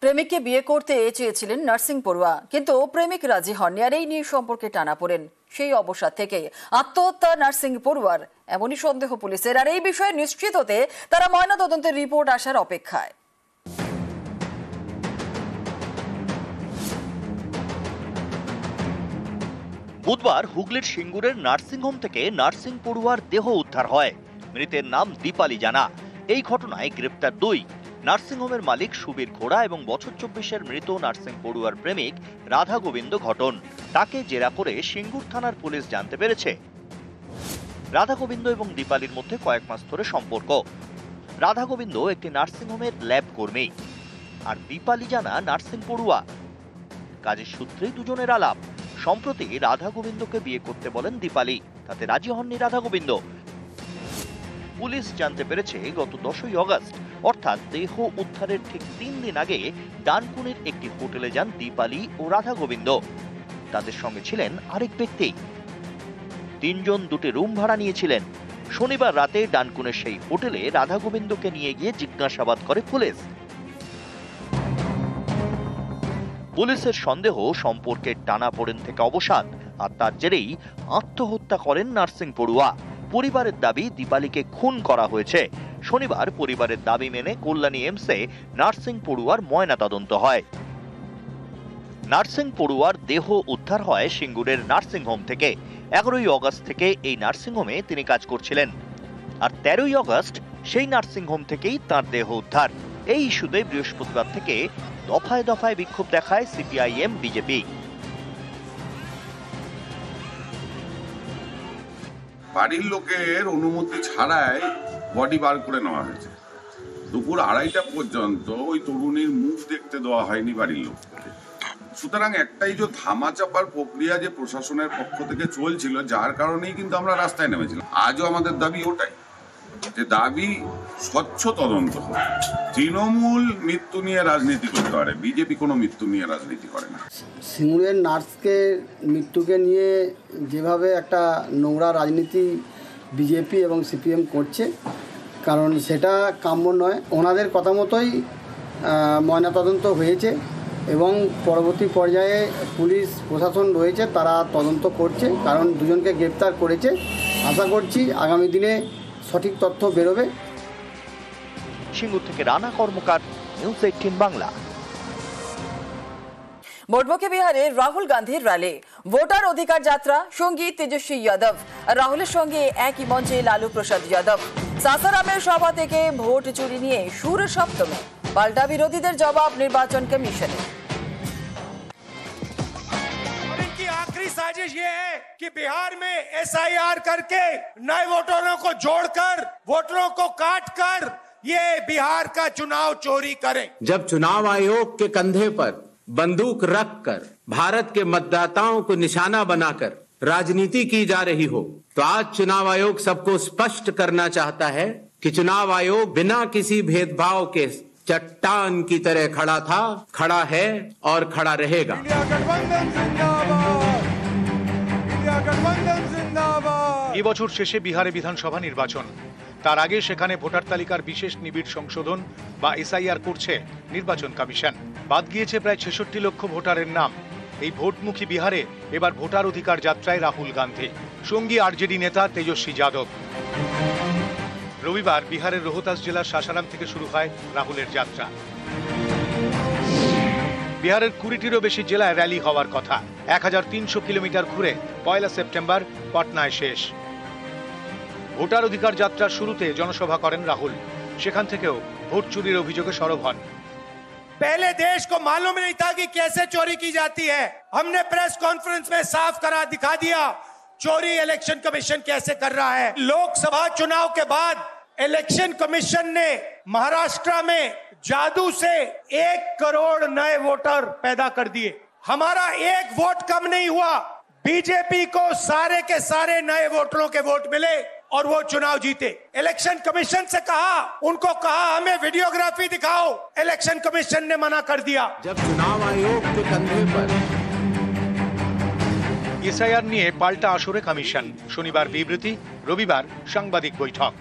প্রেমিককে বিয়ে করতে চেয়েছিলেন নার্সিং পড়ুয়া, কিন্তু প্রেমিক রাজি হননি। আর এই নিয়ে সম্পর্কে টানাপোড়েন। সেই অবসাদ থেকে আত্মহত্যা নার্সিং পড়ুয়ার, এমনই সন্দেহ পুলিশের। আর এই বিষয়ে নিশ্চিত হতে তারা ময়নাতদন্তের রিপোর্ট আসার অপেক্ষায়। বুধবার হুগলির সিঙ্গুরের নার্সিংহোম থেকে নার্সিং পড়ুয়ার দেহ উদ্ধার হয়। মৃতের নাম দীপালি জানা। এই ঘটনায় গ্রেপ্তার 2 নার্সিংহোমের মালিক সুবীর ঘোড়া এবং বছর 24-এর মৃত নার্সিং পড়ুয়ার প্রেমিক রাধা গোবিন্দ ঘটন। তাকে জেরা করে সিঙ্গুর থানার পুলিশ জানতে পেরেছে রাধা গোবিন্দ এবং দীপালির মধ্যে কয়েক মাস ধরে সম্পর্ক। রাধা গোবিন্দ একটি নার্সিংহোমের ল্যাব কর্মী, আর দীপালি জানা নার্সিং পড়ুয়া। কাজের সূত্রেই দুজনের আলাপ। সম্প্রতি রাধা গোবিন্দকে বিয়ে করতে বলেন দীপালি, তাতে রাজি হননি রাধা গোবিন্দ। পুলিশ জানতে পেরেছে গত 10ই আগস্ট, অর্থাৎ দেহ উদ্ধারের ঠিক 3 দিন আগে ডানকুনির একটি হোটেলে যান দীপালি ও রাধা গোবিন্দ। তাদের সঙ্গে ছিলেন আরেক ব্যক্তি। 3 জন 2টি রুম ভাড়া নিয়েছিলেন। শনিবার রাতে ডানকুনের সেই হোটেলে রাধা গোবিন্দকে নিয়ে গিয়ে জিজ্ঞাসাবাদ করে পুলিশ। পুলিশের সন্দেহ সম্পর্কের টানাপোড়েন থেকে অবসাদ, আর তার জেরেই আত্মহত্যা করেন নার্সিং পড়ুয়া। পরিবারের দাবি দীপালিকে খুন করা হয়েছে। শনিবার পরিবারের দাবি মেনে কল্যাণী এমসে নার্সিং পড়ুয়ার ময়নাতদন্ত হয়। নার্সিং পড়ুয়ার দেহ উদ্ধার হয় সিঙ্গুরের নার্সিংহোম থেকে। 11ই আগস্ট থেকে এই নার্সিংহোমে তিনি কাজ করছিলেন, আর 13ই আগস্ট সেই নার্সিংহোম থেকেই তার দেহ উদ্ধার। এই ইস্যুতে বৃহস্পতিবার থেকে দফায় দফায় বিক্ষোভ দেখায় সিপিআইএম বিজেপি। বাড়ির লোকের অনুমতি ছাড়াই বডি বার করে নেওয়া হয়েছে। দুপুর 2:30টা পর্যন্ত ওই তরুণীর মুখ দেখতে দেওয়া হয়নি বাড়ির লোককে। সুতরাং একটাই যে ধামাচাপার প্রক্রিয়া যে প্রশাসনের পক্ষ থেকে চলছিল, যার কারণেই কিন্তু আমরা রাস্তায় নেমেছিলাম। আজও আমাদের দাবি ওটাই, যে দাবি স্বচ্ছ তদন্ত হোক। তৃণমূল মৃত্যু নিয়ে রাজনীতি করতে পারে, বিজেপি কোনো মৃত্যু নিয়ে রাজনীতি করে না। সিঙ্গুরের নার্সকে মৃত্যুকে নিয়ে যেভাবে একটা নোংরা রাজনীতি বিজেপি এবং সিপিএম করছে, কারণ সেটা কাম্য নয়। ওনাদের কথা মতোই ময়নাতদন্ত হয়েছে এবং পরবর্তী পর্যায়ে পুলিশ প্রশাসন রয়েছে, তারা তদন্ত করছে, কারণ দুজনকে গ্রেপ্তার করেছে। আশা করছি আগামী দিনে সঠিক তথ্য বেরোবে। সিঙ্গুর থেকে রানা কর্মকার, নিউজ 18 বাংলা। বটবকে বিহারে রাহুল গান্ধীর র্যালি, ভোটার অধিকার যাত্রা, সঙ্গী তেজস্বী যাদব। রাহুলের সঙ্গে একই মঞ্চে লালু প্রসাদ যাদব। সাসারামের সভা থেকে ভোট চুরি নিয়ে সুর সপ্তমে, পাল্টা বিরোধীদের জবাব নির্বাচন কমিশনের। आखिरी साजिश ये है कि बिहार में एसआईआर करके नए वोटरों को जोड़कर, वोटरों को काटकर ये बिहार का चुनाव चोरी करें। जब चुनाव आयोग के कंधे पर बंदूक रखकर भारत के मतदाताओं को निशाना बनाकर राजनीति की जा रही हो, तो आज चुनाव आयोग सबको स्पष्ट करना चाहता है कि चुनाव आयोग बिना किसी भेदभाव के चट्टान की तरह खड़ा था, खड़ा है और खड़ा रहेगा। এই বছর শেষে বিহারে বিধানসভা নির্বাচন। তার আগে সেখানে ভোটার তালিকার বিশেষ নিবিড় সংশোধন বা এসআইআর করছে নির্বাচন কমিশন। বাদ গিয়েছে প্রায় 66 লক্ষ ভোটারের নাম। এই ভোটমুখী বিহারে এবার ভোটার অধিকার যাত্রায় রাহুল গান্ধী, সঙ্গী আরজেডি নেতা তেজস্বী যাদব। রবিবার বিহারের রোহতাস জেলার সাসারাম থেকে শুরু হয় রাহুলের যাত্রা। বিহারের 20টিরও বেশি জেলায় র্যালি হওয়ার কথা। 1300 কিলোমিটার ঘুরে 1 সেপ্টেম্বর পাটনায় শেষ। ভোটার অধিকার যাত্রার শুরুতে জনসভা করেন রাহুল। সেখান থেকেও ভোট চুরির অভিযোগে সরব হন। पहले देश को मालूम नहीं था कि कैसे चोरी की जाती है। हमने प्रेस कॉन्फ्रेंस में साफ करा दिखा दिया चोरी इलेक्शन कमीशन कैसे कर रहा है। लोकसभा चुनाव के बाद इलेक्शन कमीशन ने महाराष्ट्र में जादू से 1 करोड़ नए वोटर पैदा कर दिए। हमारा एक वोट कम नहीं हुआ। बीजेपी को सारे के सारे नए वोटरों के वोट मिले और वो चुनाव जीते। इलेक्शन कमीशन से कहा, उनको कहा हमें वीडियोग्राफी दिखाओ, इलेक्शन कमीशन ने मना कर दिया। जब चुनाव आयोग के कंधे पर এসআইআর নিয়ে পাল্টা আসরে কমিশন। শনিবার বিবৃতি, রবিবার সাংবাদিক বৈঠক।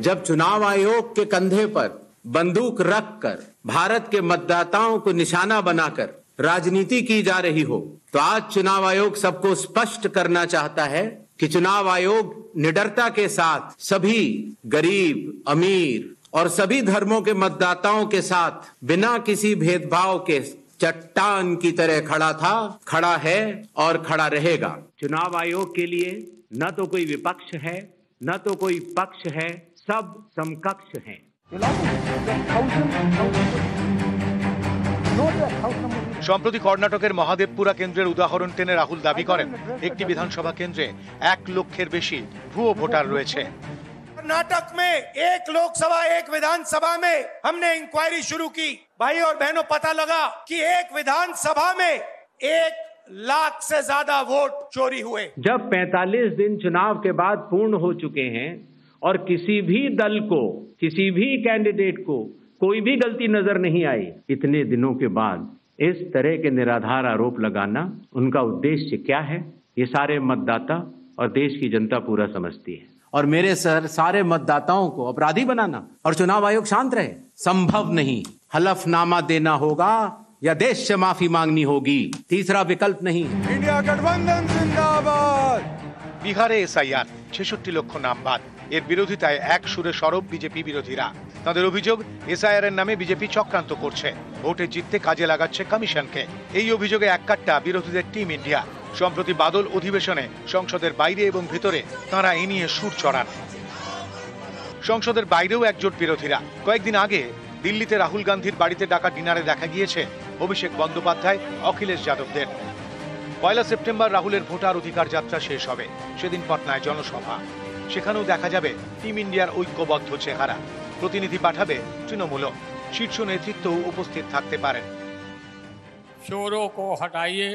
जब चुनाव आयोग के कंधे पर बंदूक रखकर भारत के मतदाताओं को निशाना बनाकर राजनीति की जा रही हो तो आज चुनाव आयोग सबको स्पष्ट करना चाहता है कि चुनाव आयोग निडरता के साथ सभी गरीब, अमीर और सभी धर्मों के मतदाताओं के साथ बिना किसी भेदभाव के चट्टान की तरह खड़ा था, खड़ा है और खड़ा रहेगा। चुनाव आयोग के लिए न तो कोई विपक्ष है, न तो कोई पक्ष है, सब समकक्ष हैं। সম্প্রতি কর্ণাটকের মহাদেবপুরা কেন্দ্রের উদাহরণ টেনে রাহুল দাবি করেন একটি বিধানসভা কেন্দ্রে 1 লক্ষের বেশি ভুয়ো ভোটার রয়েছে। कर्नाटक में एक लोकसभा एक विधानसभा में हमने इंक्वायरी शुरू की। भाई और बहनों, पता लगा कि एक विधानसभा में 1 लाख से ज्यादा वोट चोरी हुए। जब 45 दिन चुनाव के बाद पूर्ण हो चुके हैं और किसी भी दल को, किसी भी कैंडिडेट को कोई भी गलती नजर नहीं आई, इतने दिनों के बाद इस तरह के निराधार आरोप लगाना उनका उद्देश्य क्या है, ये सारे मतदाता और देश की जनता पूरा समझती है। और मेरे सारे मतदाताओं को अपराधी बनाना और चुनाव आयोग शांत रहे संभव नहीं। हलफनामा देना होगा या देश से माफी मांगनी होगी, तीसरा विकल्प नहीं। इंडिया गठबंधन जिंदाबाद। বিহারে এসআইআর 66 লক্ষ নাম বাদ। এর বিরোধিতায় এক সুরে সরব বিজেপি বিরোধীরা। তাদের অভিযোগ এসআইআর এর নামে বিজেপি চক্রান্ত করছে, ভোটে জিততে কাজে লাগাচ্ছে কমিশনকে। এই অভিযোগে এককাট্টা বিরোধীদের টিম ইন্ডিয়া। সম্প্রতি বাদল অধিবেশনে সংসদের বাইরে এবং ভিতরে তাঁরা এ নিয়ে সুর চড়ান। সংসদের বাইরেও একজোট বিরোধীরা। কয়েকদিন আগে দিল্লিতে রাহুল গান্ধীর বাড়িতে ডাকা ডিনারে দেখা গিয়েছে অভিষেক বন্দ্যোপাধ্যায়, অখিলেশ যাদবদের। 1 সেপ্টেম্বর রাহুলের ভোটার অধিকার যাত্রা শেষ হবে। সেদিন পাটনায় জনসভা, সেখানেও দেখা যাবে টিম ইন্ডিয়ার ঐক্যবদ্ধ চেহারা। প্রতিনিধি পাঠাবে তৃণমূলও। শীর্ষ নেতৃত্বও উপস্থিত থাকতে পারেন। चोरों को हटाइए,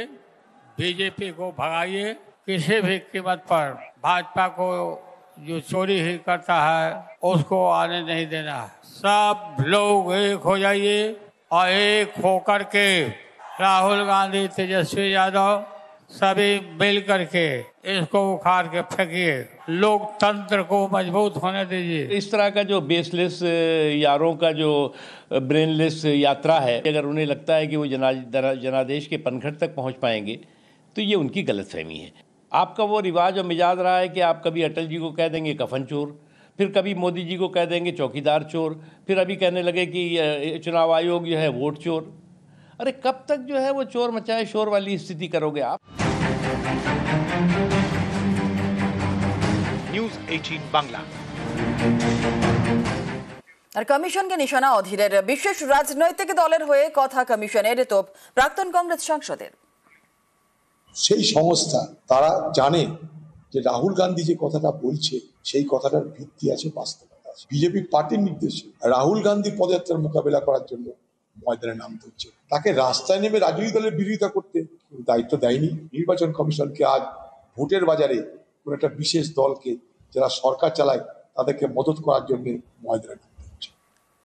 बीजेपी को भगाइए, किसी भी कीमत पर भाजपा को जो चोरी ही करता है उसको आने नहीं देना है। सब लोग एक हो जाइए और एक होकर के राहुल गांधी, तेजस्वी यादव सभी मिल करके इसको उखाड़ के फेंकिए। लोकतंत्र को मजबूत होने दीजिए। इस तरह का जो बेसलेस यारों का जो ब्रेनलेस यात्रा है, अगर उन्हें लगता है कि वो जनादेश के पनघट तक पहुंच पाएंगे तो ये उनकी गलतफहमी है। आपका वो रिवाज और मिजाज रहा है कि आप कभी अटल जी को कह देंगे कफन चोर, फिर कभी मोदी जी को कह देंगे चौकीदार चोर, फिर अभी कहने लगे कि चुनाव आयोग जो है वोट चोर। अरे कब तक जो है वो चोर मचाए शोर वाली स्थिति करोगे आप? নিউজ 18 বাংলা। আর কমিশনকে নিশানা অধীরের। বিশেষ রাজনৈতিক দলের হয়ে কথা কমিশনের তোপ প্রাক্তন কংগ্রেস সাংসদের। সেই সংস্থা তারা জানে যে রাহুল গান্ধী যে কথাটা বলছে সেই কথাটার ভিত্তি আছে, বাস্তবতা আছে। বিজেপি পার্টির নির্দেশে রাহুল গান্ধী পদযাত্রার মোকাবেলা করার জন্য ময়দানে নামতে হচ্ছে। তাকে রাস্তায় নেমে রাজনৈতিক দলের বিরোধিতা করতে দায়িত্ব দেয়নি নির্বাচন কমিশনকে। আজ ভোটের বাজারে কোনো একটা বিশেষ দলকে যারা সরকার চালায় তাদেরকে মদত করার জন্য ময়দানে